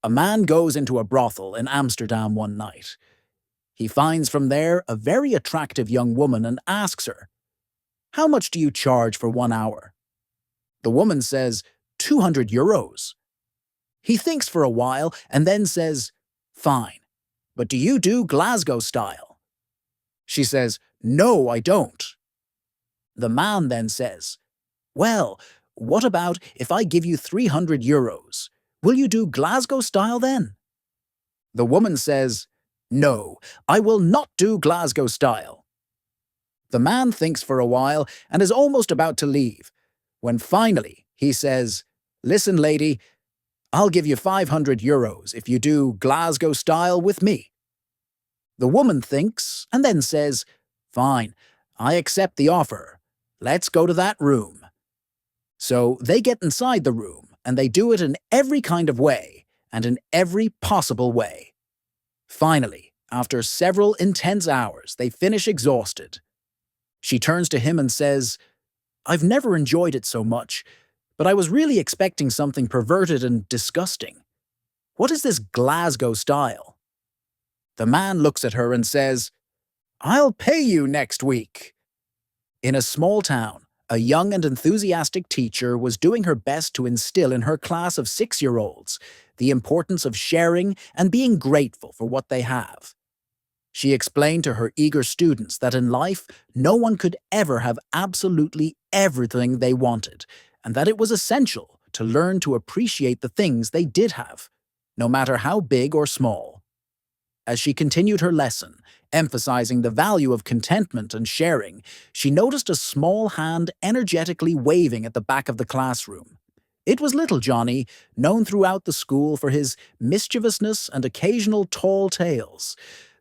A man goes into a brothel in Amsterdam one night. He finds from there a very attractive young woman and asks her, "How much do you charge for 1 hour?" The woman says, €200. He thinks for a while and then says, "Fine, but do you do Glasgow style?" She says, "No, I don't." The man then says, "Well, what about if I give you €300? Will you do Glasgow style then?" The woman says, "No, I will not do Glasgow style." The man thinks for a while and is almost about to leave, when finally he says, "Listen, lady, I'll give you €500 if you do Glasgow style with me." The woman thinks and then says, "Fine, I accept the offer. Let's go to that room." So they get inside the room and they do it in every kind of way and in every possible way. Finally, after several intense hours, they finish exhausted. She turns to him and says, "I've never enjoyed it so much, but I was really expecting something perverted and disgusting. What is this Glasgow style?" The man looks at her and says, "I'll pay you next week." In a small town, a young and enthusiastic teacher was doing her best to instill in her class of 6-year-olds the importance of sharing and being grateful for what they have. She explained to her eager students that in life, no one could ever have absolutely everything they wanted, and that it was essential to learn to appreciate the things they did have, no matter how big or small. As she continued her lesson, emphasizing the value of contentment and sharing, she noticed a small hand energetically waving at the back of the classroom. It was little Johnny, known throughout the school for his mischievousness and occasional tall tales.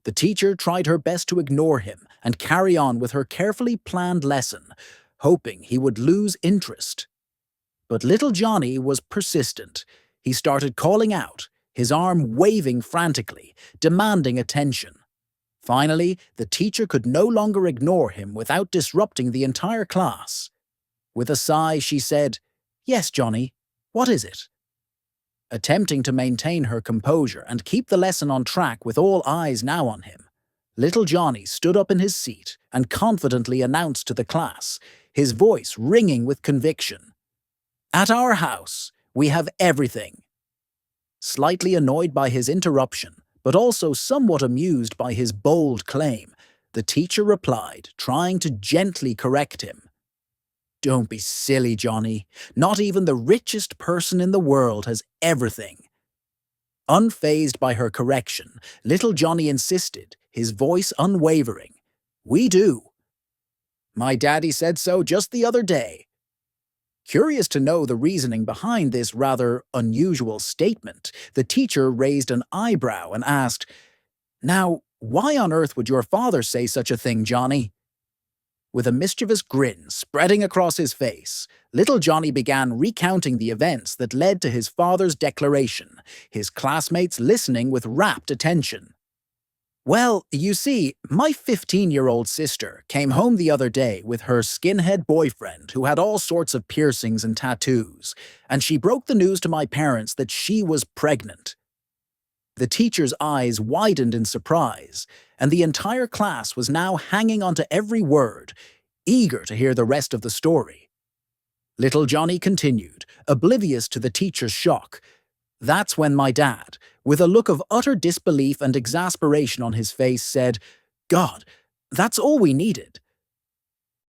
The teacher tried her best to ignore him and carry on with her carefully planned lesson, hoping he would lose interest. But little Johnny was persistent. He started calling out, his arm waving frantically, demanding attention. Finally, the teacher could no longer ignore him without disrupting the entire class. With a sigh, she said, "Yes, Johnny, what is it?" Attempting to maintain her composure and keep the lesson on track with all eyes now on him, little Johnny stood up in his seat and confidently announced to the class, his voice ringing with conviction, "At our house, we have everything." Slightly annoyed by his interruption, but also somewhat amused by his bold claim, the teacher replied, trying to gently correct him. "Don't be silly, Johnny. Not even the richest person in the world has everything." Unfazed by her correction, little Johnny insisted, his voice unwavering, "We do. My daddy said so just the other day." Curious to know the reasoning behind this rather unusual statement, the teacher raised an eyebrow and asked, "Now, why on earth would your father say such a thing, Johnny?" With a mischievous grin spreading across his face, little Johnny began recounting the events that led to his father's declaration, his classmates listening with rapt attention. "Well, you see, my 15-year-old sister came home the other day with her skinhead boyfriend who had all sorts of piercings and tattoos, and she broke the news to my parents that she was pregnant." The teacher's eyes widened in surprise, and the entire class was now hanging onto every word, eager to hear the rest of the story. Little Johnny continued, oblivious to the teacher's shock. "That's when my dad, with a look of utter disbelief and exasperation on his face, said, 'God, that's all we needed.